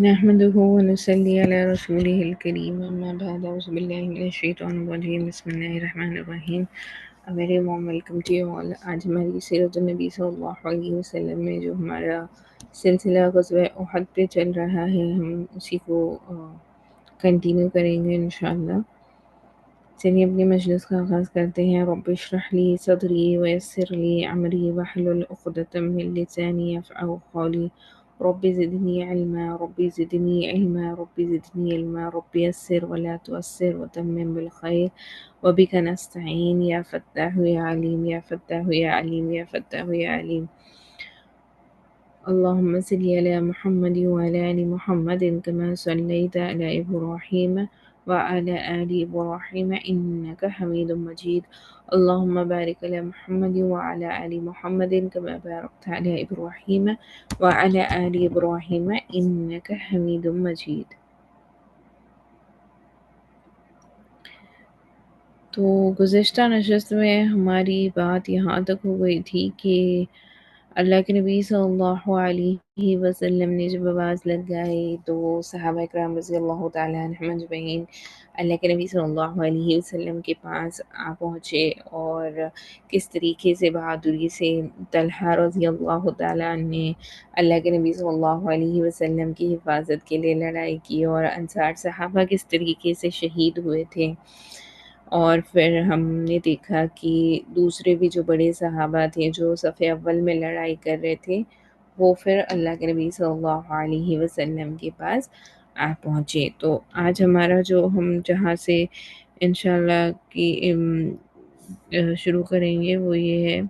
نحمده ونصلي على رسوله الكريم اما بعد اعوذ باللہ من الشیطان الرجیم بسم اللہ الرحمن الرحیم. میرے warm welcome to you all. آج ہماری سیرت النبی صلی اللہ علیہ وسلم میں جو ہمارا سلسلہ غزوہ احد پہ چل رہا ہے ہم اسی کو کنٹینیو کریں گے انشاءاللہ. چلیے اپنے مجلس کا آغاز کرتے ہیں. رب اشرح لی صدری ویسر لی امری واحلل عقدۃ من لسانی یفقهوا قولی. رب زدنی علما رب زدنی علما رب زدنی علما رب یسر ولا تعسر وتمم بالخیر وبک نستعین یا فتاح یا علیم یا فتاح یا علیم یا فتاح یا علیم. اللهم صل على محمد وعلى آل محمد كما صليت على إبراهيم وعلى آل إبراهيم إنك حميد مجيد. اللهم بارك على محمد وعلى آل محمد كما باركت على إبراهيم وعلى آل إبراهيم إنك حميد مجيد. تو گزشتہ نشست میں ہماری بات یہاں تک ہو گئی تھی کہ اللہ کے نبی صلی اللہ علیہ وسلم نے جب آواز لگائی تو صحابہ کرام رضی اللہ تعالیٰ عنہم اجمعین اللہ کے نبی صلی اللہ علیہ وسلم کے پاس آ پہنچے اور کس طریقے سے بہادری سے طلحہ رضی اللہ تعالیٰ عنہ نے اللہ کے نبی صلی اللہ علیہ وسلم کی حفاظت کے لیے لڑائی کی اور انصار صحابہ کس طریقے سے شہید ہوئے تھے. اور پھر ہم نے دیکھا کہ دوسرے بھی جو بڑے صحابہ تھے جو صف اول میں لڑائی کر رہے تھے وہ پھر اللہ کے نبی صلی اللہ علیہ وسلم کے پاس آ پہنچے. تو آج ہمارا جو ہم جہاں سے انشاءاللہ کی شروع کریں گے وہ یہ ہے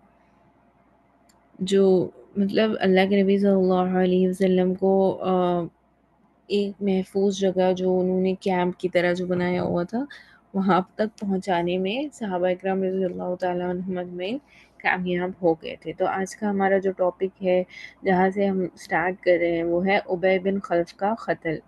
جو مطلب اللہ کے نبی صلی اللہ علیہ وسلم کو ایک محفوظ جگہ جو انہوں نے کیمپ کی طرح جو بنایا ہوا تھا وہاں تک پہنچانے میں صحابہ اکرام رضی اللہ تعالیٰ عنہم اجمعین کامیاب ہو گئے تھے. تو آج کا ہمارا جو ٹاپک ہے جہاں سے ہم سٹارٹ کر رہے ہیں وہ ہے ابی بن خلف کا قتل.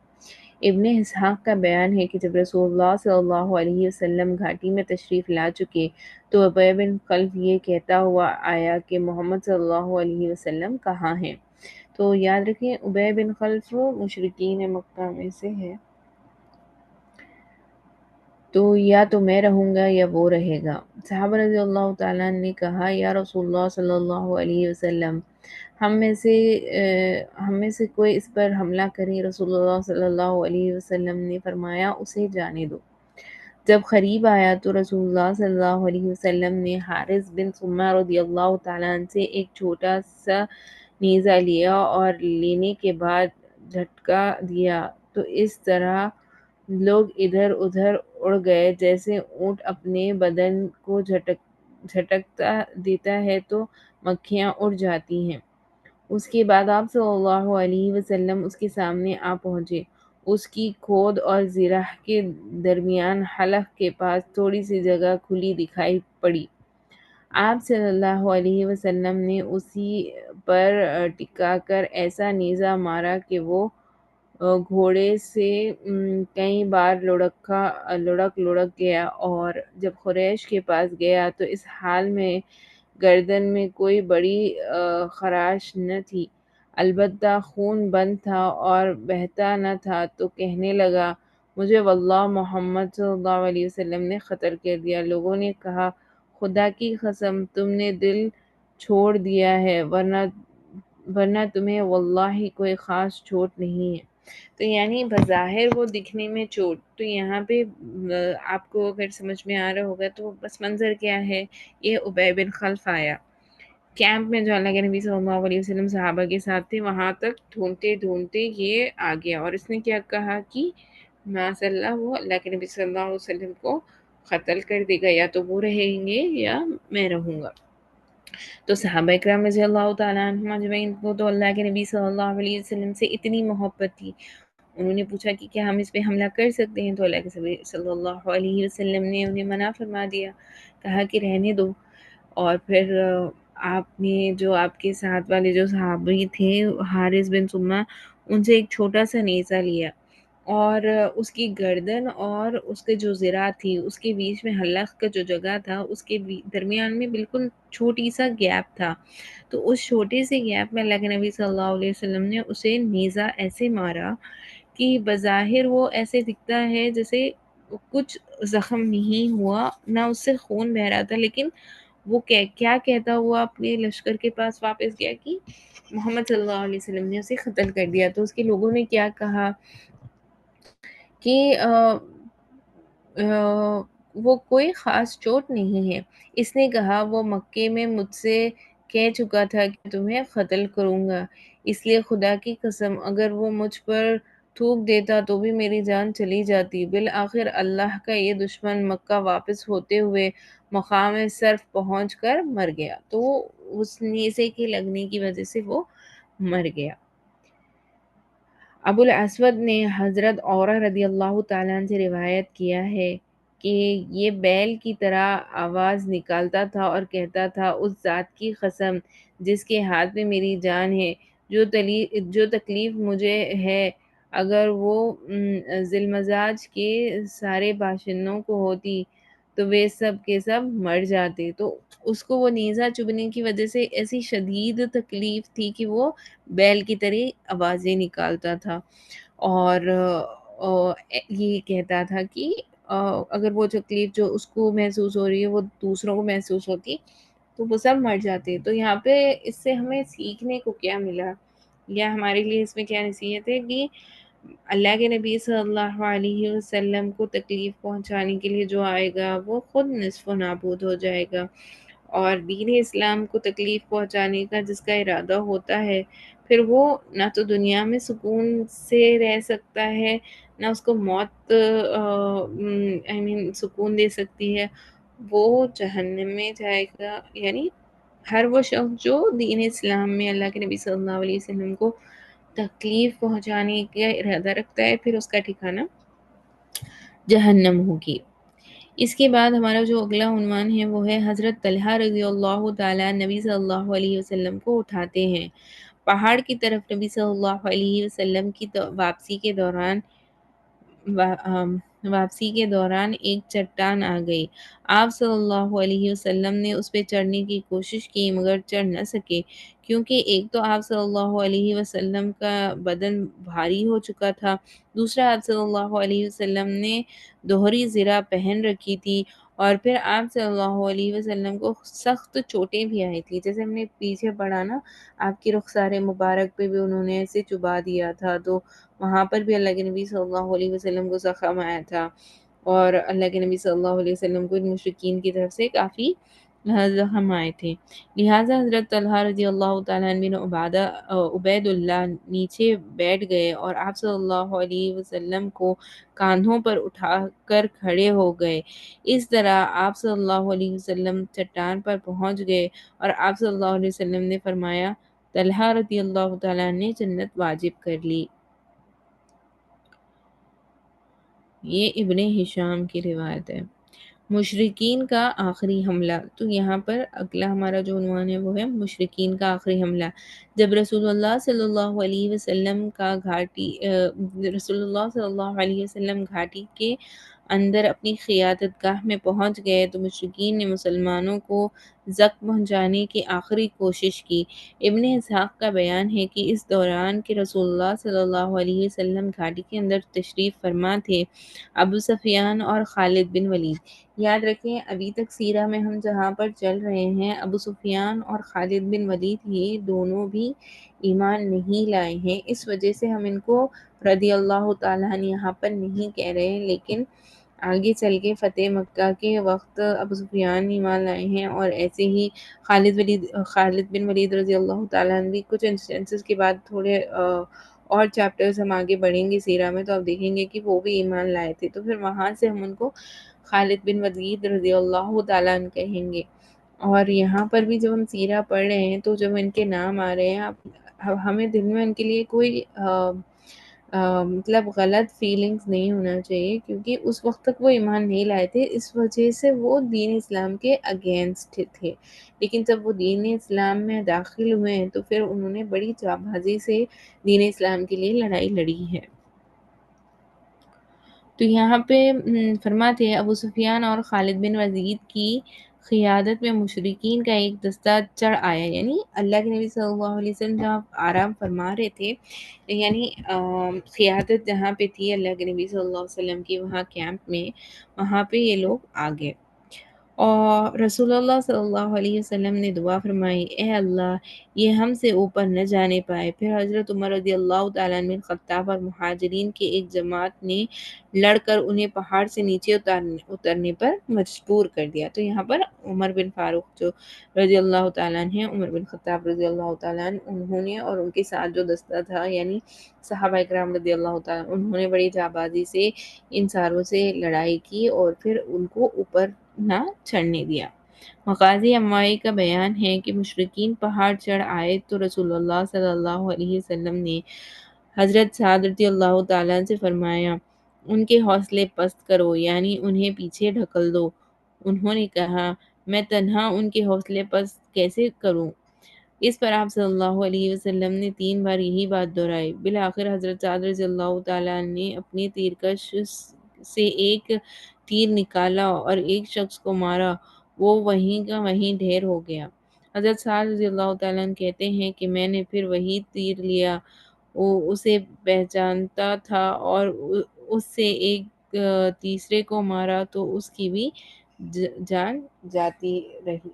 ابن اسحاق کا بیان ہے کہ جب رسول اللہ صلی اللہ علیہ وسلم گھاٹی میں تشریف لا چکے تو ابی بن خلف یہ کہتا ہوا آیا کہ محمد صلی اللہ علیہ وسلم کہاں ہیں. تو یاد رکھیں ابی بن خلف مشرکین مکہ میں سے ہے. تو یا تو میں رہوں گا یا وہ رہے گا. صحابہ رضی اللہ تعالیٰ نے کہا یا رسول اللہ صلی اللہ علیہ وسلم ہم میں سے کوئی اس پر حملہ کرے. رسول اللہ صلی اللہ علیہ وسلم نے فرمایا اسے جانے دو. جب قریب آیا تو رسول اللہ صلی اللہ علیہ وسلم نے حارث بن ثمہ رضی اللہ تعالیٰ عنہ سے ایک چھوٹا سا نیزہ لیا اور لینے کے بعد جھٹکا دیا تو اس طرح لوگ ادھر ادھر اڑ گئے جیسے اونٹ اپنے بدن کو جھٹکتا دیتا ہے تو مکھیاں اڑ جاتی ہیں. اس کے بعد آپ صلی اللہ علیہ وسلم اس کے سامنے آ پہنچے. اس کی کھود اور زرہ کے درمیان حلق کے پاس تھوڑی سی جگہ کھلی دکھائی پڑی. آپ صلی اللہ علیہ وسلم نے اسی پر ٹکا کر ایسا نیزہ مارا کہ وہ گھوڑے سے کئی بار لڑک گیا اور جب قریش کے پاس گیا تو اس حال میں گردن میں کوئی بڑی خراش نہ تھی البتہ خون بند تھا اور بہتا نہ تھا. تو کہنے لگا مجھے واللہ محمد صلی اللہ علیہ وسلم نے قتل کر دیا. لوگوں نے کہا خدا کی قسم تم نے دل چھوڑ دیا ہے ورنہ تمہیں واللہ کوئی خاص چوٹ نہیں ہے. تو یعنی بظاہر وہ دکھنے میں چوٹ. تو یہاں پہ آپ کو اگر سمجھ میں آ رہا ہوگا تو بس منظر کیا ہے. یہ ابی بن خلف آیا کیمپ میں جو اللہ کے نبی صلی اللہ علیہ وسلم صحابہ کے ساتھ تھے وہاں تک ڈھونڈتے یہ آ گیا اور اس نے کیا کہا کہ ماشاء اللہ وہ اللہ کے نبی صلی اللہ علیہ وسلم کو قتل کر دے گا یا تو وہ رہیں گے یا میں رہوں گا. تو صحابہ اکرام رضی اللہ تعالیٰ عنہم اجمعین کو تو اللہ کے نبی صلی اللہ علیہ وسلم سے اتنی محبت تھی. انہوں نے پوچھا کہ کیا ہم اس پہ حملہ کر سکتے ہیں تو اللہ کے نبی صلی اللہ علیہ وسلم نے انہیں منع فرما دیا. کہا کہ رہنے دو. اور پھر آپ نے جو آپ کے ساتھ والے جو صحابی تھے حارث بن ثمہ ان سے ایک چھوٹا سا نیزہ لیا اور اس کی گردن اور اس کے جو ذرا تھی اس کے بیچ میں حلق کا جو جگہ تھا اس کے درمیان میں بالکل چھوٹی سا گیپ تھا، تو اس چھوٹے سے گیپ میں اللہ کے نبی صلی اللہ علیہ وسلم نے اسے نیزہ ایسے مارا کہ بظاہر وہ ایسے دکھتا ہے جیسے کچھ زخم نہیں ہوا، نہ اس سے خون بہ رہا تھا، لیکن وہ کیا کہتا ہوا اپنے لشکر کے پاس واپس گیا کہ محمد صلی اللہ علیہ وسلم نے اسے قتل کر دیا۔ تو اس کے لوگوں نے کیا کہا کہ وہ کوئی خاص چوٹ نہیں ہے۔ اس نے کہا وہ مکے میں مجھ سے کہہ چکا تھا کہ تمہیں قتل کروں گا، اس لیے خدا کی قسم اگر وہ مجھ پر تھوک دیتا تو بھی میری جان چلی جاتی۔ بالآخر اللہ کا یہ دشمن مکہ واپس ہوتے ہوئے مقام صرف پہنچ کر مر گیا، تو اس نیزے کے لگنے کی وجہ سے وہ مر گیا۔ ابو الاسود نے حضرت عورہ رضی اللہ تعالیٰ عنہ سے روایت کیا ہے کہ یہ بیل کی طرح آواز نکالتا تھا اور کہتا تھا اس ذات کی قسم جس کے ہاتھ میں میری جان ہے، جو تکلیف مجھے ہے اگر وہ ذی المزاج کے سارے باشندوں کو ہوتی تو وہ سب کے سب مر جاتے۔ تو اس کو وہ نیزہ چبھنے کی وجہ سے ایسی شدید تکلیف تھی کہ وہ بیل کی طرح آوازیں نکالتا تھا، اور یہ کہتا تھا کہ اگر وہ تکلیف جو اس کو محسوس ہو رہی ہے وہ دوسروں کو محسوس ہوتی تو وہ سب مر جاتے۔ تو یہاں پہ اس سے ہمیں سیکھنے کو کیا ملا، یا ہمارے لیے اس میں کیا نصیحت ہے کہ اللہ کے نبی صلی اللہ علیہ وسلم کو تکلیف پہنچانے کے لیے جو آئے گا وہ خود نصف و نابود ہو جائے گا، اور دین اسلام کو تکلیف پہنچانے کا جس کا ارادہ ہوتا ہے پھر وہ نہ تو دنیا میں سکون سے رہ سکتا ہے، نہ اس کو موت سکون دے سکتی ہے، وہ جہنم میں جائے گا۔ یعنی ہر وہ شخص جو دین اسلام میں اللہ کے نبی صلی اللہ علیہ وسلم کو تکلیف پہنچانے کا ارادہ رکھتا ہے پھر اس کا ٹھکانہ جہنم ہوگی۔ اس کے بعد ہمارا جو اگلا عنوان ہے وہ ہے حضرت طلحہ رضی اللہ تعالیٰ نبی صلی اللہ علیہ وسلم کو اٹھاتے ہیں۔ پہاڑ کی طرف نبی صلی اللہ علیہ وسلم کی واپسی کے دوران ایک چٹان آ گئی۔ آپ صلی اللہ علیہ وسلم نے اس پہ چڑھنے کی کوشش کی مگر چڑھ نہ سکے، کیونکہ ایک تو آپ صلی اللہ علیہ وسلم کا بدن بھاری ہو چکا تھا، دوسرا آپ صلی اللہ علیہ وسلم نے دوہری زرہ پہن رکھی تھی، اور پھر آپ صلی اللہ علیہ وسلم کو سخت چوٹیں بھی آئی تھی، جیسے ہم نے پیچھے پڑھا نا آپ کی رخسار مبارک پہ بھی انہوں نے ایسے چبا دیا تھا، تو وہاں پر بھی اللہ کے نبی صلی اللہ علیہ وسلم کو زخم آیا تھا، اور اللہ کے نبی صلی اللہ علیہ وسلم کو ان مشرکین کی طرف سے کافی زخم آئے تھے۔ لہٰذا حضرت طلحہ رضی اللہ تعالیٰ عنہ بن عبید اللہ نیچے بیٹھ گئے اور آپ صلی اللہ علیہ وسلم کو کاندھوں پر اٹھا کر کھڑے ہو گئے۔ اس طرح آپ صلی اللہ علیہ وسلم چٹان پر پہنچ گئے اور آپ صلی اللہ علیہ وسلم نے فرمایا طلحہ رضی اللہ تعالیٰ نے جنت واجب کر لی۔ یہ ابن ہشام کی روایت ہے۔ مشرکین کا آخری حملہ، تو یہاں پر اگلا ہمارا جو عنوان ہے وہ ہے مشرکین کا آخری حملہ۔ جب رسول اللہ صلی اللہ علیہ وسلم گھاٹی کے اندر اپنی قیادت گاہ میں پہنچ گئے تو مشرکین نے مسلمانوں کو زخم پہنچانے کی آخری کوشش کی۔ ابن اسحاق کا بیان ہے کہ اس دوران کہ رسول اللہ صلی اللہ علیہ وسلم گھاٹی کے اندر تشریف فرما تھے، ابو سفیان اور خالد بن ولید، یاد رکھیں ابھی تک سیرہ میں ہم جہاں پر چل رہے ہیں ابو سفیان اور خالد بن ولید یہ دونوں بھی ایمان نہیں لائے ہیں، اس وجہ سے ہم ان کو رضی اللہ تعالیٰ عنہ یہاں پر نہیں کہہ رہے ہیں، لیکن آگے چل کے فتح مکہ کے وقت ابو سفیان ایمان لائے ہیں، اور ایسے ہی خالد بن ولید رضی اللہ تعالیٰ عنہ بھی کچھ انسٹنسز کے بعد تھوڑے اور چیپٹرز ہم آگے بڑھیں گے سیرہ میں تو آپ دیکھیں گے کہ وہ بھی ایمان لائے تھے، تو پھر وہاں سے ہم ان کو خالد بن ولید رضی اللہ تعالیٰ عنہ کہیں گے۔ اور یہاں پر بھی جب ہم سیرہ پڑھ رہے ہیں تو جب ان کے نام آ رہے ہیں ہمیں دل میں ان کے لیے کوئی مطلب غلط فیلنگز نہیں ہونا چاہیے، کیونکہ اس وقت تک وہ ایمان نہیں لائے تھے، اس وجہ سے وہ دین اسلام کے اگینسٹ تھے، لیکن جب وہ دین اسلام میں داخل ہوئے ہیں تو پھر انہوں نے بڑی جانبازی سے دین اسلام کے لیے لڑائی لڑی ہے۔ تو یہاں پہ فرماتے ہیں ابو سفیان اور خالد بن ولید کی قیادت میں مشرکین کا ایک دستہ چڑھ آیا، یعنی اللہ کے نبی صلی اللہ علیہ وسلم جہاں آرام فرما رہے تھے، یعنی قیادت جہاں پہ تھی اللہ کے نبی صلی اللہ علیہ وسلم کی، وہاں کیمپ میں، وہاں پہ یہ لوگ آ گئے اور رسول اللہ صلی اللہ علیہ وسلم نے دعا فرمائی، اے اللہ یہ ہم سے اوپر نہ جانے پائے۔ پھر حضرت عمر رضی اللہ تعالیٰ عنہ بن خطاب اور مہاجرین کے ایک جماعت نے لڑ کر انہیں پہاڑ سے نیچے اترنے پر مجبور کر دیا۔ تو یہاں پر عمر بن فاروق جو رضی اللہ تعالیٰ عنہ، عمر بن خطاب رضی اللہ تعالیٰ عنہ، انہوں نے اور ان کے ساتھ جو دستہ تھا یعنی صحابہ اکرام رضی اللہ تعالیٰ انہوں نے بڑی جانبازی سے ان ساروں سے لڑائی کی اور پھر ان کو اوپر نہ چڑھنے دیا۔ مغازی اموائی کا بیان ہے کہ مشرکین پہاڑ چڑھ آئے تو رسول اللہ صلی اللہ علیہ وسلم نے حضرت سعد رضی اللہ تعالیٰ عنہ سے فرمایا ان کے حوصلے پست کرو، یعنی انہیں پیچھے ڈھکل دو۔ انہوں نے کہا میں تنہا ان کے حوصلے پست کیسے کروں؟ اس پر آپ صلی اللہ علیہ وسلم نے 3 بار یہی بات دہرائی۔ بالآخر حضرت سعد رضی اللہ تعالیٰ عنہ نے اپنی تیرکش سے ایک تیر نکالا اور ایک شخص کو مارا، وہ وہیں کا وہیں ڈھیر ہو گیا۔ حضرت سعد رضی اللہ تعالیٰ عنہ کہتے ہیں کہ میں نے پھر وہی تیر لیا، وہ اسے پہچانتا تھا اور اس سے ایک تیسرے کو مارا تو اس کی بھی جان جاتی رہی۔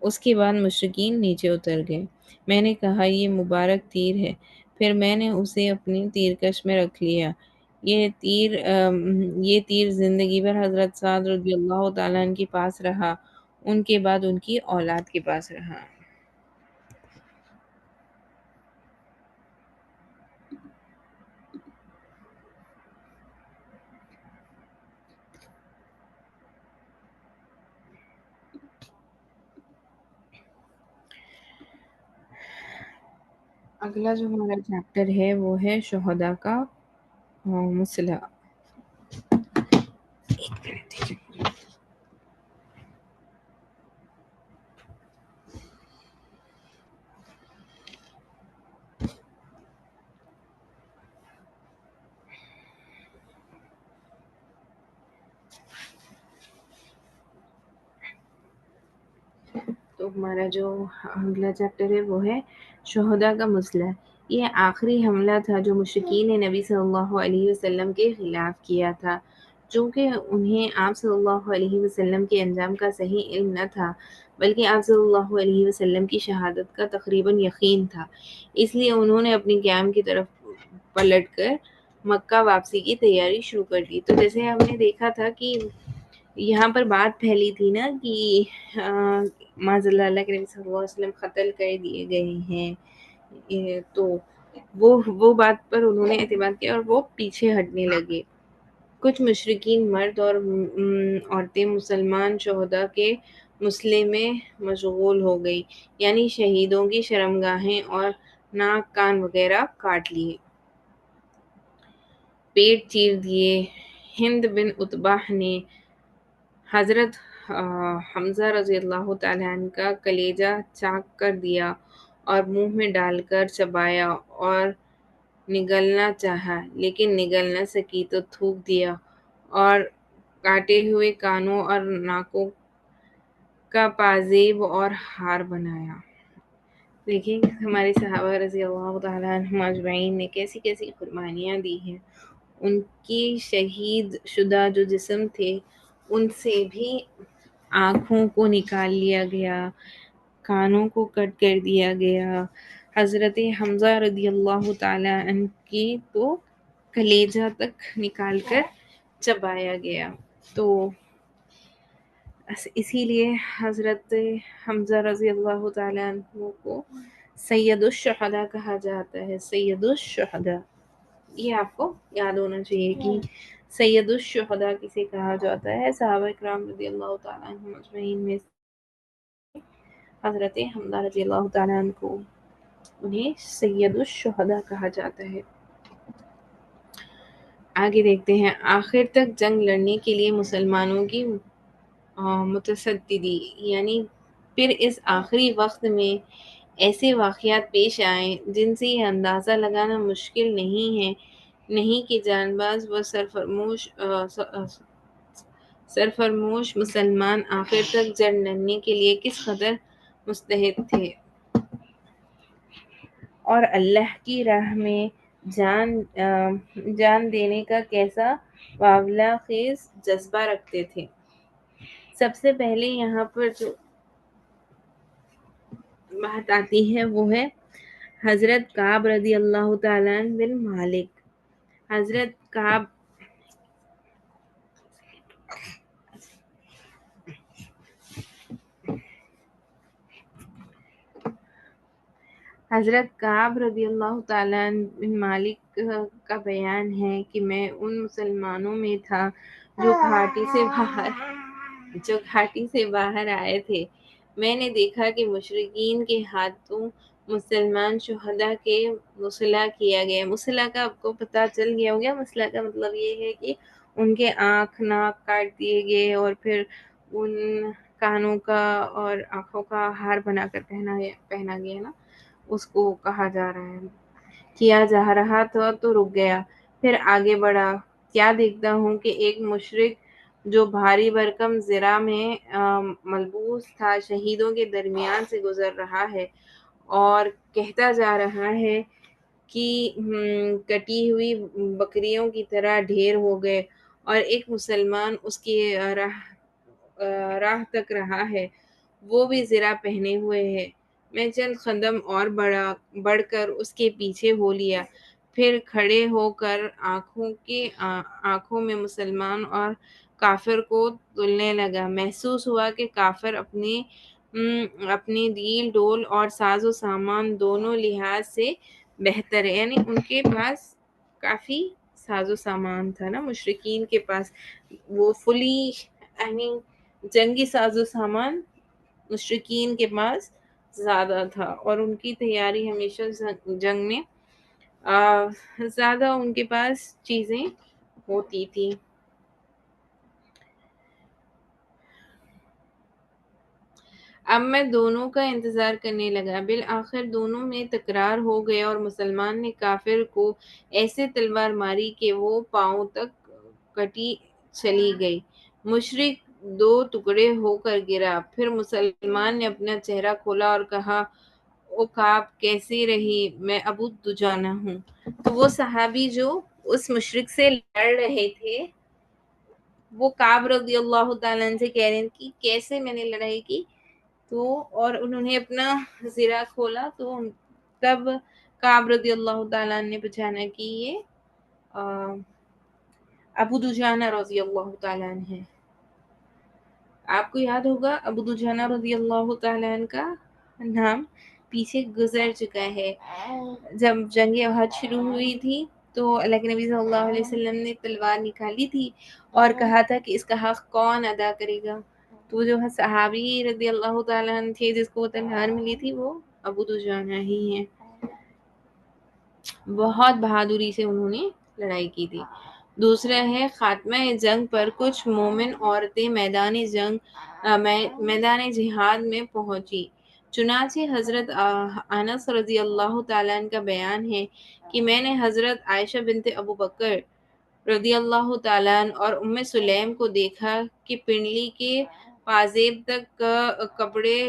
اس کے بعد مشرکین نیچے اتر گئے۔ میں نے کہا یہ مبارک تیر ہے، پھر میں نے اسے اپنی تیرکش میں رکھ لیا۔ یہ تیر زندگی بھر حضرت سعد رضی اللہ تعالیٰ عنہ کے پاس رہا، ان کے بعد ان کی اولاد کے پاس رہا۔ اگلا جو ہمارا چیپٹر ہے وہ ہے شہداء کا مسئلہ۔ تو ہمارا جو اگلا چیپٹر ہے وہ ہے شہداء کا مسئلہ۔ یہ آخری حملہ تھا جو مشرکین نے نبی صلی اللہ علیہ وسلم کے خلاف کیا تھا۔ چونکہ انہیں آپ صلی اللہ علیہ وسلم کے انجام کا صحیح علم نہ تھا، بلکہ آپ صلی اللہ علیہ وسلم کی شہادت کا تقریباً یقین تھا، اس لیے انہوں نے اپنی کیمپ کی طرف پلٹ کر مکہ واپسی کی تیاری شروع کر دی۔ تو جیسے ہم نے دیکھا تھا کہ یہاں پر بات پھیلی تھی نا کہ معاذ اللہ کے نبی صلی اللہ علیہ وسلم قتل کر دیے گئے ہیں، تو وہ بات پر انہوں نے اعتماد کیا اور وہ پیچھے ہٹنے لگے۔ کچھ مشرکین مرد اور عورتیں مسلمان شہداء کے مسئلے میں مشغول ہو گئی، یعنی شہیدوں کی شرمگاہیں اور ناک کان وغیرہ کاٹ لیے، پیٹ چیر دیے۔ ہند بن عتبہ نے حضرت حمزہ رضی اللہ تعالیٰ عنہ کا کلیجہ چاک کر دیا اور منہ میں ڈال کر چبایا اور نگلنا چاہا، لیکن نگل نہ سکی تو تھوک دیا اور کاٹے ہوئے کانوں اور ناکوں کا پازیب اور ہار بنایا۔ دیکھیں ہمارے صحابہ رضی اللہ تعالیٰ عنہم اجمعین نے کیسی کیسی قربانیاں دی ہیں۔ ان کی شہید شدہ جو جسم تھے ان سے بھی آنکھوں کو نکال لیا گیا، کانوں کو کٹ کر دیا گیا۔ حضرت حمزہ رضی اللہ تعالیٰ عنہ کی تو کلیجہ تک نکال کر چبایا گیا۔ تو اسی لیے حضرت حمزہ رضی اللہ تعالیٰ عنہ کو سید الشہداء کہا جاتا ہے، سید الشہداء۔ یہ آپ کو یاد ہونا چاہیے کہ سید الشہداء کسے کہا جاتا ہے۔ صحابہ اکرام رضی اللہ تعالیٰ عنہم اجمعین میں حضرت حمزہ رضی اللہ تعالیٰ عنہ کو انہیں سید الشہداء کہا جاتا ہے۔ آگے دیکھتے ہیں، آخر تک جنگ لڑنے کے لیے مسلمانوں کی متصدی، یعنی پھر اس آخری وقت میں ایسے واقعات پیش آئیں جن سے یہ اندازہ لگانا مشکل نہیں کہ جان باز و سرفرموش مسلمان آخر تک جڑ لڑنے کے لیے کس قدر مستعد تھے، اور اللہ کی راہ میں جان دینے کا کیسا واولہ خیز جذبہ رکھتے تھے۔ سب سے پہلے یہاں پر جو بات آتی ہے وہ ہے حضرت کعب رضی اللہ تعالیٰ بن مالک۔ حضرت کعب رضی اللہ تعالیٰ بن مالک کا بیان ہے کہ میں ان مسلمانوں میں تھا جو گھاٹی سے باہر آئے تھے۔ میں نے دیکھا کہ مشرکین کے ہاتھوں مسلمان شہداء کے مسلح کیا گیا۔ مسلح کا آپ کو پتہ چل گیا ہوگا، مسلح کا مطلب یہ ہے کہ ان کے آنکھ ناک کاٹ دیے گئے اور پھر ان کانوں کا اور آنکھوں کا ہار بنا کر پہنا گیا نا، اس کو کہا جا رہا ہے۔ کیا جا رہا تھا تو رک گیا، پھر آگے بڑھا، کیا دیکھتا ہوں کہ ایک مشرک جو بھاری بھرکم زرہ میں ملبوس تھا شہیدوں کے درمیان سے گزر رہا ہے اور کہتا جا رہا ہے کہ کٹی ہوئی بکریوں کی طرح ڈھیر ہو گئے، اور ایک مسلمان اس کی راہ تک رہا ہے، وہ بھی زرہ پہنے ہوئے ہے۔ میں چند قدم اور بڑھ کر اس کے پیچھے ہو لیا، پھر کھڑے ہو کر آنکھوں میں مسلمان اور کافر کو تلنے لگا۔ محسوس ہوا کہ کافر اپنی دیل ڈول اور ساز و سامان دونوں لحاظ سے بہتر ہے، یعنی ان کے پاس کافی ساز و سامان تھا نا، مشرکین کے پاس وہ یعنی جنگی ساز و سامان مشرکین کے پاس زیادہ تھا، اور ان کی تیاری ہمیشہ جنگ میں زیادہ ان کے پاس چیزیں ہوتی تھی۔ اب میں دونوں کا انتظار کرنے لگا، بالآخر دونوں میں تکرار ہو گیا اور مسلمان نے کافر کو ایسے تلوار ماری کہ وہ پاؤں تک کٹی چلی گئی۔ مشرک دو ٹکڑے ہو کر گرا، پھر مسلمان نے اپنا چہرہ کھولا اور کہا، او کعب کیسی رہی؟ میں ابو دجانہ ہوں۔ تو وہ صحابی جو اس مشرک سے لڑ رہے تھے وہ کعب رضی اللہ تعالیٰ عنہ سے کہہ رہے ہیں کہ کیسے میں نے لڑائی کی، تو اور انہوں نے اپنا زرہ کھولا، تو تب کعب رضی اللہ تعالیٰ عنہ نے پہچانا کہ یہ ابو دجانہ رضی اللہ تعالیٰ عنہ ہے۔ آپ کو یاد ہوگا ابو دجانہ رضی اللہ تعالیٰ عنہ کا نام پیچھے گزر چکا ہے۔ جب جنگ احد شروع ہوئی تھی تو اللہ کے نبی صلی اللہ علیہ وسلم نے تلوار نکالی تھی اور کہا تھا کہ اس کا حق کون ادا کرے گا، تو جو صحابی رضی اللہ تعالیٰ عنہ تھے جس کو وہ تلوار ملی تھی وہ ابو دجانہ ہی ہیں۔ بہت بہادری سے انہوں نے لڑائی کی تھی۔ دوسرا ہے خاتمہ جنگ پر کچھ مومن عورتیں میدان جہاد میں پہنچی۔ چنانچہ حضرت انس رضی اللہ تعالیٰ عنہ کا بیان ہے کہ میں نے حضرت عائشہ بنت ابو بکر رضی اللہ تعالیٰ عنہ اور ام سلیم کو دیکھا کہ پنڈلی کے پازیب تک کپڑے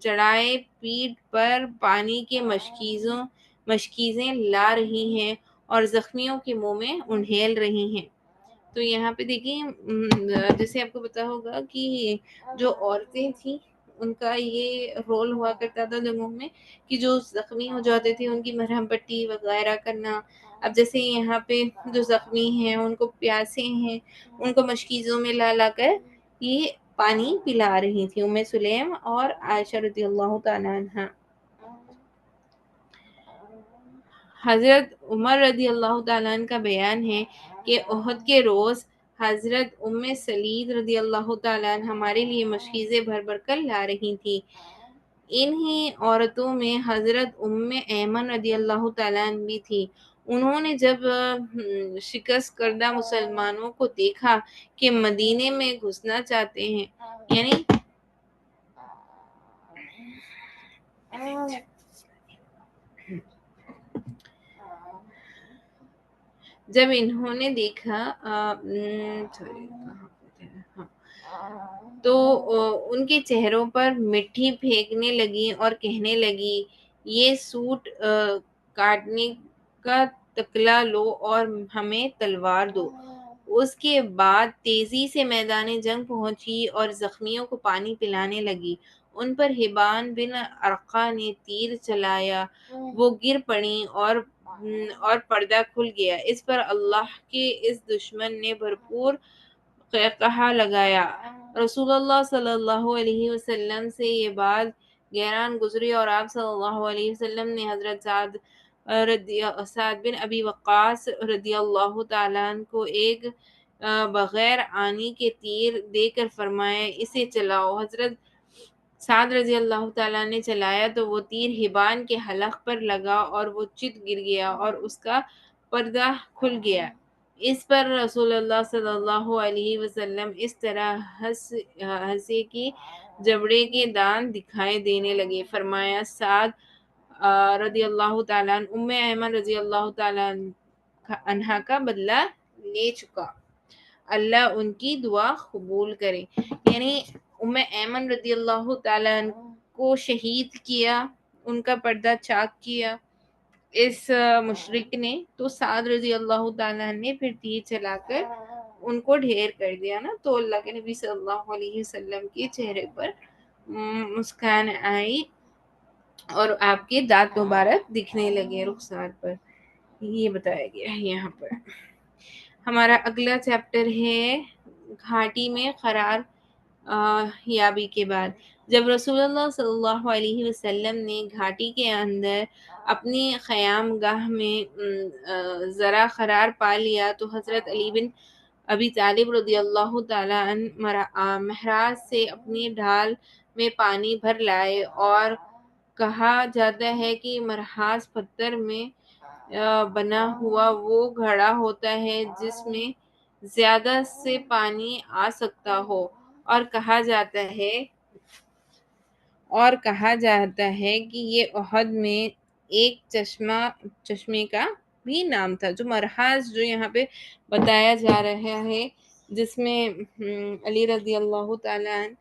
چڑھائے پیٹھ پر پانی کے مشکیزیں لا رہی ہیں اور زخمیوں کے منہ میں انڈھیل رہی ہیں۔ تو یہاں پہ دیکھیں، جیسے آپ کو پتا ہوگا کہ جو عورتیں تھیں ان کا یہ رول ہوا کرتا تھا جنگوں میں کہ جو زخمی ہو جاتے تھے ان کی مرہم پٹی وغیرہ کرنا۔ اب جیسے یہاں پہ جو زخمی ہیں ان کو پیاسے ہیں، ان کو مشکیزوں میں لا لا کر یہ پانی پلا رہی تھی ام سلیم اور عائشہ رضی اللہ تعالیٰ عنہ۔ حضرت عمر رضی اللہ تعالیٰ عنہ کا بیان ہے کہ احد کے روز حضرت ام سلید رضی اللہ تعالیٰ عنہ ہمارے لیے مشکیزیں بھر بھر کر لا رہی تھی۔ انہی عورتوں میں حضرت ام ایمن رضی اللہ تعالیٰ عنہ بھی تھی۔ انہوں نے جب شکست کردہ مسلمانوں کو دیکھا کہ مدینے میں گھسنا چاہتے ہیں، یعنی جب انہوں نے دیکھا تو ان کے چہروں پر مٹی پھینکنے لگی اور کہنے لگی یہ سوٹ کاٹنے کا تکلا لو اور ہمیں تلوار دو۔ اس کے بعد تیزی سے میدان جنگ پہنچی اور زخمیوں کو پانی پلانے لگی۔ ان پر حبان بن ارقا نے تیر چلایا، وہ گر پڑیں اور پردہ کھل گیا۔ اس پر اللہ کے اس دشمن نے بھرپور قہقہا لگایا۔ رسول اللہ صلی اللہ علیہ وسلم سے یہ بات گیران گزری اور آپ صلی اللہ علیہ وسلم نے حضرت سعد بن ابی وقاص رضی اللہ تعالیٰ عنہ کو ایک بغیر آنی کے تیر دے کر فرمایا اسے چلاؤ۔ حضرت سعد رضی اللہ تعالیٰ نے چلایا تو وہ تیر حبان کے حلق پر لگا اور وہ چت گر گیا اور اس کا پردہ کھل گیا۔ اس پر رسول اللہ صلی اللہ علیہ وسلم اس طرح ہنسے کہ جبڑے کے دانت دکھائی دینے لگے۔ فرمایا سعد رضی اللہ تعالیٰ عنہ ام ایمن رضی اللہ تعالیٰ عنہا کا بدلہ لے چکا، اللہ ان کی دعا قبول کرے۔ یعنی ام ایمن رضی اللہ تعالیٰ عنہ کو شہید کیا، ان کا پردہ چاک کیا اس مشرک نے، تو سعد رضی اللہ تعالیٰ عنہ نے پھر تیر چلا کر ان کو ڈھیر کر دیا نا، تو اللہ کے نبی صلی اللہ علیہ وسلم کے چہرے پر مسکان آئی اور آپ کے دانت مبارک دکھنے لگے رخسار پر۔ یہ بتایا گیا ہے یہاں پر۔ ہمارا اگلا چیپٹر ہے گھاٹی میں قرار یابی کے بعد۔ جب رسول اللہ صلی اللہ علیہ وسلم نے گھاٹی کے اندر اپنی خیام گاہ میں ذرا قرار پا لیا تو حضرت علی بن ابی طالب رضی اللہ تعالیٰ عنہ محراج سے اپنی ڈھال میں پانی بھر لائے، اور کہا جاتا ہے کہ محراج پتھر میں بنا ہوا وہ گھڑا ہوتا ہے جس میں زیادہ سے پانی آ سکتا ہو، اور کہا جاتا ہے کہ یہ احد میں ایک چشمے کا بھی نام تھا۔ جو مرحاض جو یہاں پہ بتایا جا رہا ہے، جس میں علی رضی اللہ تعالیٰ عنہ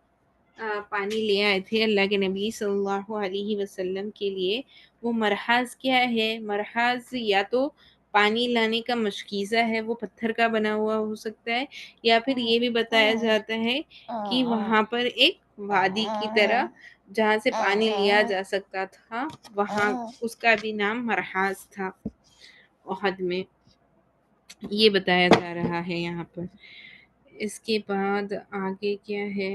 پانی لے آئے تھے اللہ کے نبی صلی اللہ علیہ وسلم کے لیے، وہ مرحاض کیا ہے؟ مرحاض یا تو پانی لانے کا مشکیزہ ہے، وہ پتھر کا بنا ہوا ہو سکتا ہے، یا پھر یہ بھی بتایا جاتا ہے کہ وہاں پر ایک وادی کی طرح جہاں سے پانی لیا جا سکتا تھا، وہاں اس کا بھی نام مرحاض تھا احد میں، یہ بتایا جا رہا ہے یہاں پر۔ اس کے بعد آگے کیا ہے؟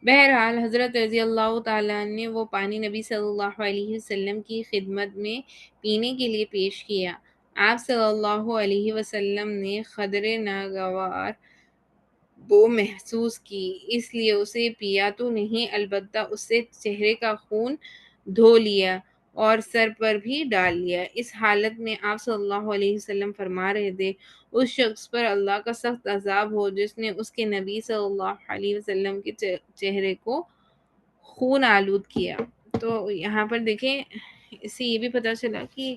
بہرحال حضرت رضی اللہ تعالیٰ نے وہ پانی نبی صلی اللہ علیہ وسلم کی خدمت میں پینے کے لیے پیش کیا۔ آپ صلی اللہ علیہ وسلم نے قدر ناگوار بو محسوس کی، اس لیے اسے پیا تو نہیں، البتہ اس سے چہرے کا خون دھو لیا اور سر پر بھی ڈال لیا۔ اس حالت میں آپ صلی اللہ علیہ وسلم فرما رہے تھے اس شخص پر اللہ کا سخت عذاب ہو جس نے اس کے نبی صلی اللہ علیہ وسلم کے چہرے کو خون آلود کیا۔ تو یہاں پر دیکھیں، اس سے یہ بھی پتہ چلا کہ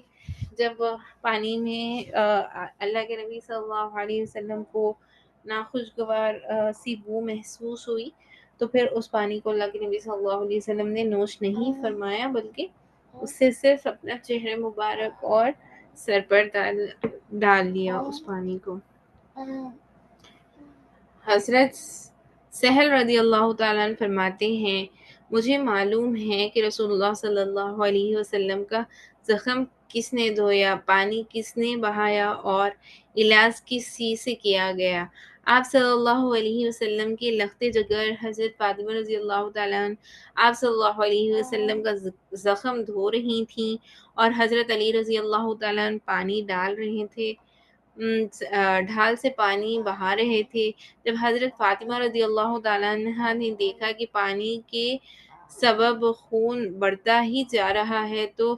جب پانی میں اللہ کے نبی صلی اللہ علیہ وسلم کو ناخوشگوار سی بو محسوس ہوئی تو پھر اس پانی کو اللہ کے نبی صلی اللہ علیہ وسلم نے نوش نہیں فرمایا، بلکہ اس سے صرف اپنا چہرے مبارک اور سر پر ڈال لیا اس پانی کو۔ حضرت سہل رضی اللہ تعالیٰ عنہ فرماتے ہیں مجھے معلوم ہے کہ رسول اللہ صلی اللہ علیہ وسلم کا زخم کس نے دھویا، پانی کس نے بہایا اور علاج کس چیز سے کیا گیا۔ آپ صلی اللہ علیہ وسلم کے لخت جگر حضرت فاطمہ رضی اللہ تعالیٰ عنہ آپ صلی اللہ علیہ وسلم کا زخم دھو رہی تھیں اور حضرت علی رضی اللہ تعالیٰ عنہ پانی ڈال رہے تھے، ڈھال سے پانی بہا رہے تھے۔ جب حضرت فاطمہ رضی اللہ تعالیٰ عنہ نے دیکھا کہ پانی کے سبب خون بڑھتا ہی جا رہا ہے تو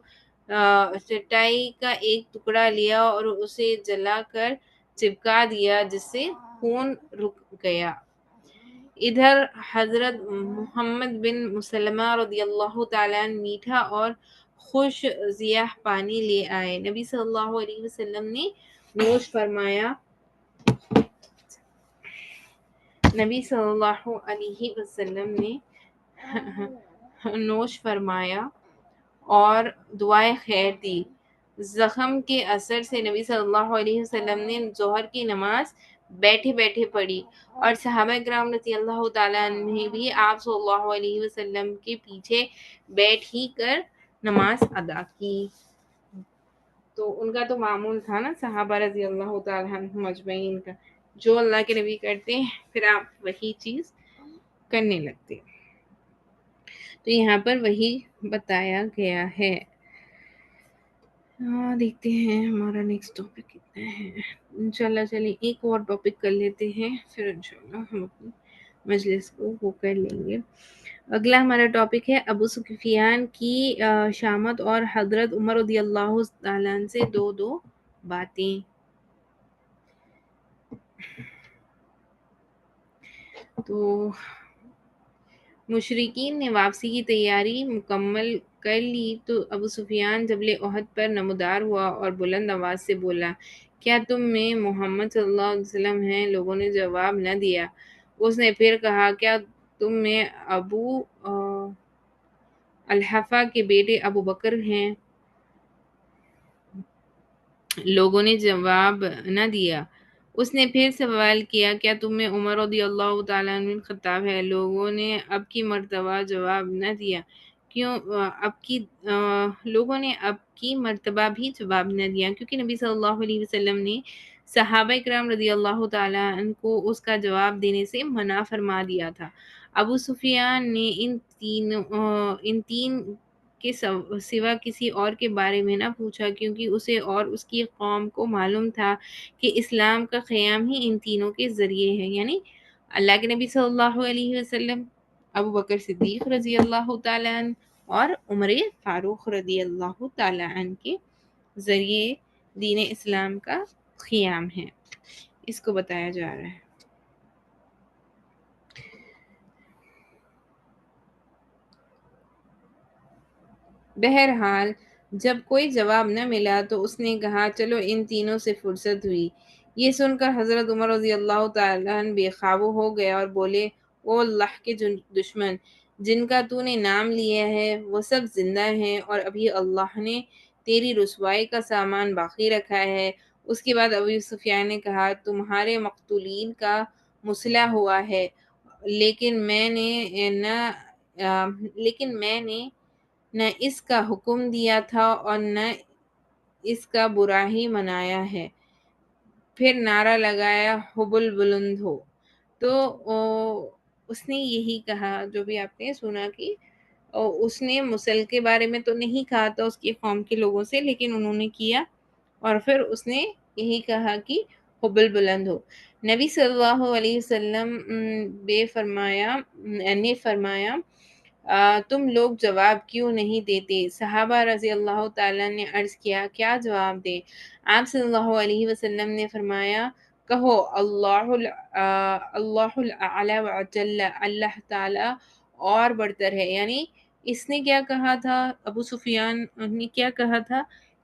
چٹائی کا ایک ٹکڑا لیا اور اسے جلا کر چپکا دیا، جس سے خون رک گیا۔ ادھر حضرت محمد بن مسلمہ رضی اللہ تعالیٰ عنہ میٹھا اور خوش ذیاح پانی لے آئے۔ نبی صلی اللہ علیہ وسلم نے نوش فرمایا نبی صلی اللہ علیہ وسلم نے نوش فرمایا اور دعائے خیر دی۔ زخم کے اثر سے نبی صلی اللہ علیہ وسلم نے ظہر کی نماز بیٹھے بیٹھے پڑھی، اور صحابہ کرام رضی اللہ تعالیٰ عنہ نے بھی آپ صلی اللہ علیہ وسلم کے پیچھے بیٹھ ہی کر نماز ادا کی۔ تو ان کا تو معمول تھا نا صحابہ رضی اللہ تعالیٰ عنہ مجمعین کا، جو اللہ کے نبی کرتے ہیں پھر آپ وہی چیز کرنے لگتے۔ تو یہاں پر وہی بتایا گیا ہے۔ دیکھتے ہیں ہمارا نیکسٹ ٹاپک کتنا ہے۔ انشاءاللہ چلیے ایک اور ٹاپک کر لیتے ہیں، پھر انشاءاللہ ہم اپنی مجلس کو وہ کر لیں گے۔ اگلا ہمارا ٹاپک ہے ابو سفیان کی شامت اور حضرت عمر رضی اللہ تعالیٰ عنہ سے دو باتیں۔ تو مشرکین نے واپسی کی تیاری مکمل کر لی تو ابو سفیان جبل احد پر نمودار ہوا اور بلند آواز سے بولا، کیا تم میں محمد صلی اللہ علیہ وسلم ہیں؟ لوگوں نے جواب نہ دیا۔ اس نے پھر کہا، کیا تم میں ابو الحفا کے بیٹے ابو بکر ہیں؟ لوگوں نے جواب نہ دیا۔ اس نے پھر سوال کیا، کیا تم میں عمر رضی اللہ تعالیٰ عنہ خطاب ہے؟ لوگوں نے اب کی مرتبہ جواب نہ دیا۔ لوگوں نے اب کی مرتبہ بھی جواب نہ دیا، کیونکہ نبی صلی اللہ علیہ وسلم نے صحابہ کرام رضی اللہ تعالیٰ عنہ کو اس کا جواب دینے سے منع فرما دیا تھا۔ ابو سفیان نے ان تین کے سوا کسی اور کے بارے میں نہ پوچھا، کیونکہ اسے اور اس کی قوم کو معلوم تھا کہ اسلام کا قیام ہی ان تینوں کے ذریعے ہے، یعنی اللہ کے نبی صلی اللہ علیہ وسلم، ابو بکر صدیق رضی اللہ تعالیٰ عنہ اور عمر فاروق رضی اللہ تعالیٰ عنہ کے ذریعے دین اسلام کا قیام ہے، اس کو بتایا جا رہا ہے۔ بہرحال جب کوئی جواب نہ ملا تو اس نے کہا، چلو ان تینوں سے فرصت ہوئی۔ یہ سن کر حضرت عمر رضی اللہ تعالیٰ عنہ بے قابو ہو گئے اور بولے، او اللہ کے دشمن، جن کا تو نے نام لیا ہے وہ سب زندہ ہیں، اور ابھی اللہ نے تیری رسوائی کا سامان باقی رکھا ہے۔ اس کے بعد ابو سفیان نے کہا، تمہارے مقتولین کا مسلح ہوا ہے، لیکن میں نے نہ اس کا حکم دیا تھا اور نہ اس کا برا ہی منایا ہے۔ پھر نعرہ لگایا، حبل بلند ہو۔ تو اس نے یہی کہا جو بھی آپ نے سنا کہ اس نے مسل کے بارے میں تو نہیں کہا تھا اس کی قوم کے لوگوں سے، لیکن انہوں نے کیا، اور پھر اس نے یہی کہا کہ حبل بلند ہو۔ نبی صلی اللہ علیہ وسلم نے فرمایا، تم لوگ جواب کیوں نہیں دیتے؟ صحابہ رضی اللہ تعالیٰ نے عرض کیا، کیا جواب دیں؟ آپ صلی اللہ علیہ وسلم نے فرمایا، کہو اللہ الاعلی وجل، اللہ تعالیٰ اور برتر ہے۔ یعنی اس نے کیا کہا تھا، ابو سفیان نے کیا کہا تھا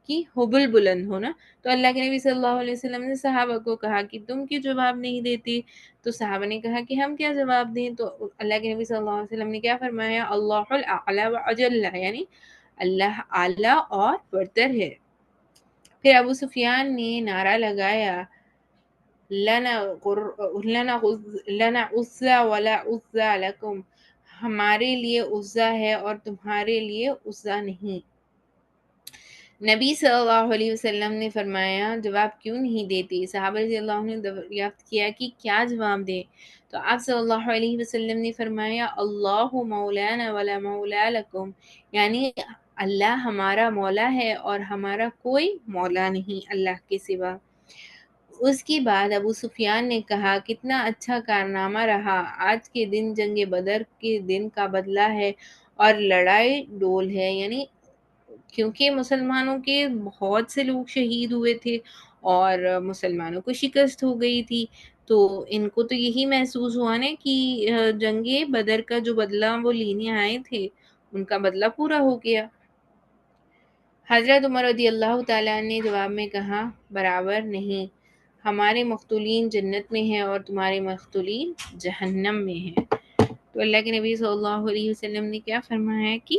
کہ حبل بلند ہونا، تو اللہ کے نبی صلی اللہ علیہ وسلم نے صحابہ کو کہا کہ تم کیوں جواب نہیں دیتے؟ تو صحابہ نے کہا کہ ہم کیا جواب دیں؟ تو اللہ کے نبی صلی اللہ علیہ وسلم نے کیا فرمایا، اللہ الاعلی وجل، یعنی اللہ اعلیٰ اور برتر ہے۔ پھر ابو سفیان نے نعرہ لگایا، لنا عزا ولا عزا لکم، ہمارے لیے عزا ہے اور تمہارے لیے عزا نہیں۔ نبی صلی اللہ علیہ وسلم نے فرمایا، جواب کیوں نہیں دیتے؟ صحابہ رضی اللہ عنہ نے دریافت کیا کہ کیا جواب دیں؟ تو آپ صلی اللہ علیہ وسلم نے فرمایا، اللہ مولانا ولا مولا لکم، یعنی اللہ ہمارا مولا ہے اور ہمارا کوئی مولا نہیں اللہ کے سوا۔ اس کے بعد ابو سفیان نے کہا، کتنا اچھا کارنامہ رہا، آج کے دن جنگ بدر کے دن کا بدلہ ہے اور لڑائی ڈول ہے، یعنی کیونکہ مسلمانوں کے بہت سے لوگ شہید ہوئے تھے اور مسلمانوں کو شکست ہو گئی تھی، تو ان کو تو یہی محسوس ہوا نا کہ جنگ بدر کا جو بدلہ وہ لینے آئے تھے ان کا بدلہ پورا ہو گیا۔ حضرت عمر رضی اللہ تعالیٰ نے جواب میں کہا برابر نہیں، ہمارے مقتولین جنت میں ہیں اور تمہارے مقتولین جہنم میں ہیں۔ تو اللہ کے نبی صلی اللہ علیہ وسلم نے کیا فرمایا ہے کہ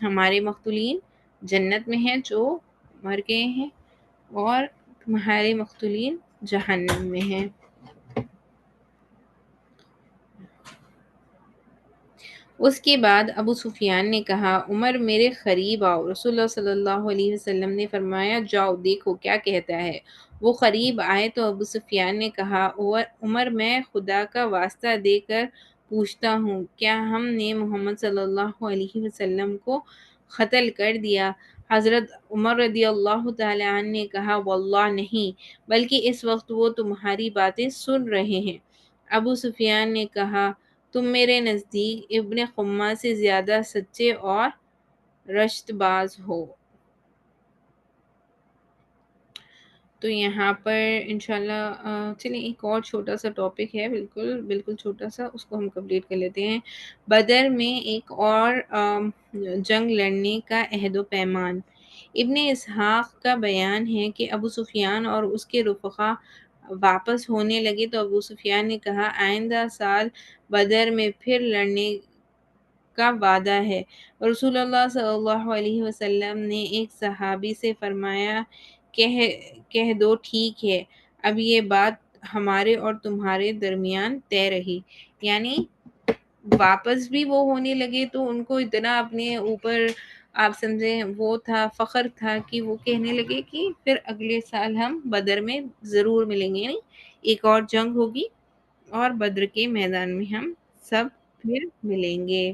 ہمارے مقتولین جنت میں ہیں جو مر گئے ہیں، اور تمہارے مقتولین جہنم میں ہیں۔ اس کے بعد ابو سفیان نے کہا عمر میرے قریب آؤ۔ رسول اللہ صلی اللہ علیہ وسلم نے فرمایا جاؤ دیکھو کیا کہتا ہے۔ وہ قریب آئے تو ابو سفیان نے کہا عمر میں خدا کا واسطہ دے کر پوچھتا ہوں کیا ہم نے محمد صلی اللہ علیہ وسلم کو قتل کر دیا؟ حضرت عمر رضی اللہ تعالی عنہ نے کہا واللہ نہیں، بلکہ اس وقت وہ تمہاری باتیں سن رہے ہیں۔ ابو سفیان نے کہا تم میرے نزدیک ابن قمہ سے زیادہ سچے اور رشت باز ہو۔ تو یہاں پر انشاءاللہ چلیں ایک اور چھوٹا سا ٹاپک ہے، بالکل چھوٹا سا، اس کو ہم کمپلیٹ کر لیتے ہیں۔ بدر میں ایک اور جنگ لڑنے کا عہد و پیمان۔ ابن اسحاق کا بیان ہے کہ ابو سفیان اور اس کے رفقا واپس ہونے لگے تو ابو سفیان نے کہا آئندہ سال بدر میں پھر لڑنے کا وعدہ ہے۔ رسول اللہ صلی اللہ علیہ وسلم نے ایک صحابی سے فرمایا کہہ دو ٹھیک ہے، اب یہ بات ہمارے اور تمہارے درمیان طے رہی۔ یعنی واپس بھی وہ ہونے لگے تو ان کو اتنا اپنے اوپر آپ سمجھیں وہ تھا، فخر تھا کہ وہ کہنے لگے کہ پھر اگلے سال ہم بدر میں ضرور ملیں گے، یعنی ایک اور جنگ ہوگی اور بدر کے میدان میں ہم سب پھر ملیں گے۔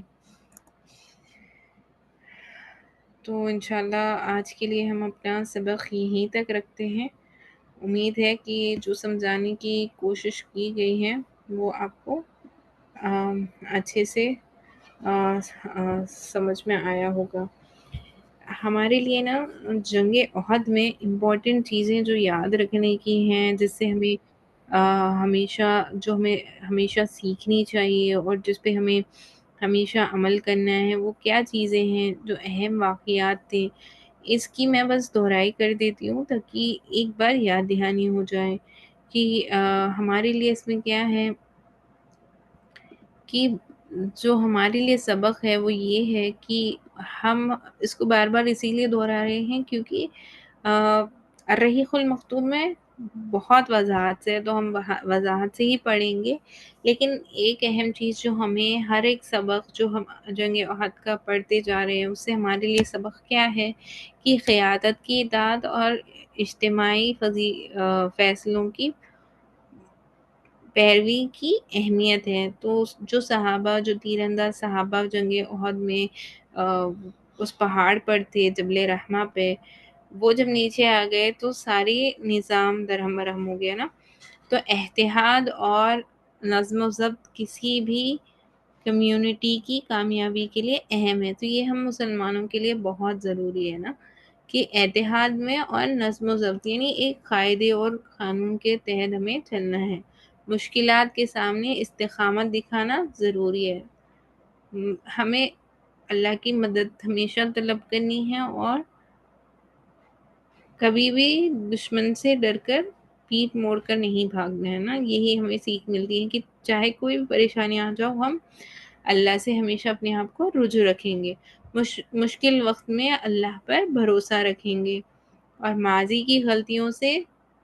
تو انشاءاللہ آج کے لیے ہم اپنا سبق یہیں تک رکھتے ہیں۔ امید ہے کہ جو سمجھانے کی کوشش کی گئی ہے وہ آپ کو اچھے سے سمجھ میں آیا ہوگا۔ ہمارے لیے نا جنگ احد میں امپورٹنٹ چیزیں جو یاد رکھنے کی ہیں، جس سے ہمیں ہمیں ہمیشہ سیکھنی چاہیے اور جس پہ ہمیں ہمیشہ عمل کرنا ہے، وہ کیا چیزیں ہیں جو اہم واقعات تھے، اس کی میں بس دہرائی کر دیتی ہوں تاکہ ایک بار یاد دہانی ہو جائے کہ ہمارے لیے اس میں کیا ہے کہ جو ہمارے لیے سبق ہے وہ یہ ہے کہ ہم اس کو بار بار اسی لیے دہرا رہے ہیں کیونکہ الرحیق المختوم میں بہت وضاحت سے، تو ہم وضاحت سے ہی پڑھیں گے، لیکن ایک اہم چیز جو ہمیں ہر ایک سبق جو ہم جنگ احد کا پڑھتے جا رہے ہیں اس سے ہمارے لیے سبق کیا ہے کہ قیادت کی اطاعت اور اجتماعی فیصلوں کی پیروی کی اہمیت ہے۔ تو جو صحابہ، جو تیر انداز صحابہ جنگ احد میں اس پہاڑ پر تھے جبل رحمہ پہ، وہ جب نیچے آ گئے تو ساری نظام درہم برہم ہو گیا نا۔ تو اتحاد اور نظم و ضبط کسی بھی کمیونٹی کی کامیابی کے لیے اہم ہے۔ تو یہ ہم مسلمانوں کے لیے بہت ضروری ہے نا کہ اتحاد میں اور نظم و ضبط، یعنی ایک قاعدے اور قانون کے تحت ہمیں چلنا ہے۔ مشکلات کے سامنے استقامت دکھانا ضروری ہے۔ ہمیں اللہ کی مدد ہمیشہ طلب کرنی ہے اور کبھی بھی دشمن سے ڈر کر پیٹھ موڑ کر نہیں بھاگنا ہے نا۔ یہی ہمیں سیکھ ملتی ہے کہ چاہے کوئی بھی پریشانی آ جاؤ، ہم اللہ سے ہمیشہ اپنے آپ کو رجوع رکھیں گے، مشکل وقت میں اللہ پر بھروسہ رکھیں گے اور ماضی کی غلطیوں سے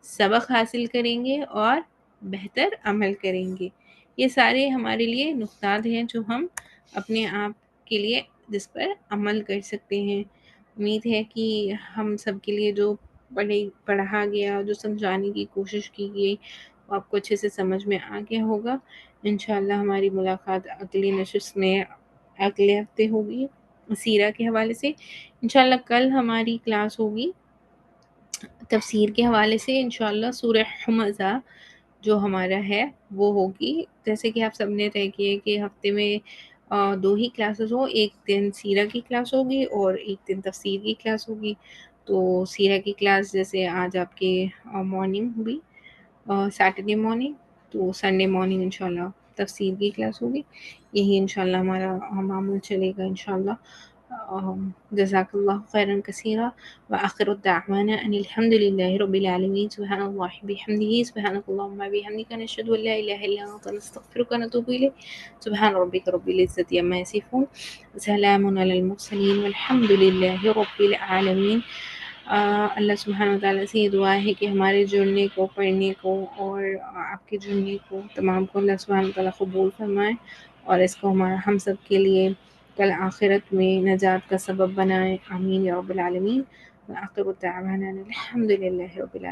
سبق حاصل کریں گے اور بہتر عمل کریں گے۔ یہ سارے ہمارے لیے نقطات ہیں جو ہم اپنے آپ کے لیے جس پر عمل کر سکتے ہیں۔ امید ہے کہ ہم سب کے لیے جو پڑھا گیا، جو سمجھانے کی کوشش کی گئی، وہ آپ کو اچھے سے سمجھ میں آ گیا ہوگا۔ انشاءاللہ ہماری ملاقات اگلی نشست میں اگلے ہفتے ہوگی سیرہ کے حوالے سے۔ انشاءاللہ کل ہماری کلاس ہوگی تفسیر کے حوالے سے، انشاءاللہ سورہ حمزہ جو ہمارا ہے وہ ہوگی۔ جیسے کہ آپ سب نے طے کیے کہ ہفتے میں 2 ہی کلاسز ہو، ایک دن سیرہ کی کلاس ہوگی اور ایک دن تفسیر کی کلاس ہوگی۔ تو سیرہ کی کلاس جیسے آج آپ کے مارننگ ہوئی، سیٹرڈے مارننگ، تو سنڈے مارننگ انشاءاللہ تفسیر کی کلاس ہوگی. یہی انشاءاللہ ہمارا معمول چلے گا انشاءاللہ. جزاک اللہ خیرا کثیرا وآخر الدعوانا ان الحمد للہ رب العالمین. سبحان اللہ بحمدہ سبحانک اللہم بحمدک نشہد ان لا الہ الا انت نستغفرک ونتوب الیک. سبحان ربک رب العزة عما یصفون سلام علی المرسلین والحمد للہ رب العالمین. اللہ سبحانہ وتعالیٰ سے یہ دعا ہے کہ ہمارے جڑنے کو، پڑھنے کو اور آپ کے جڑنے کو تمام کو اللہ سبحانہ وتعالیٰ قبول فرمائے، اور اس کو ہم سب کے لیے کل آخرت میں نجات کا سبب بنائے. آمین یا رب العالمین. وآخر دعوانا الحمد للہ رب العالمین.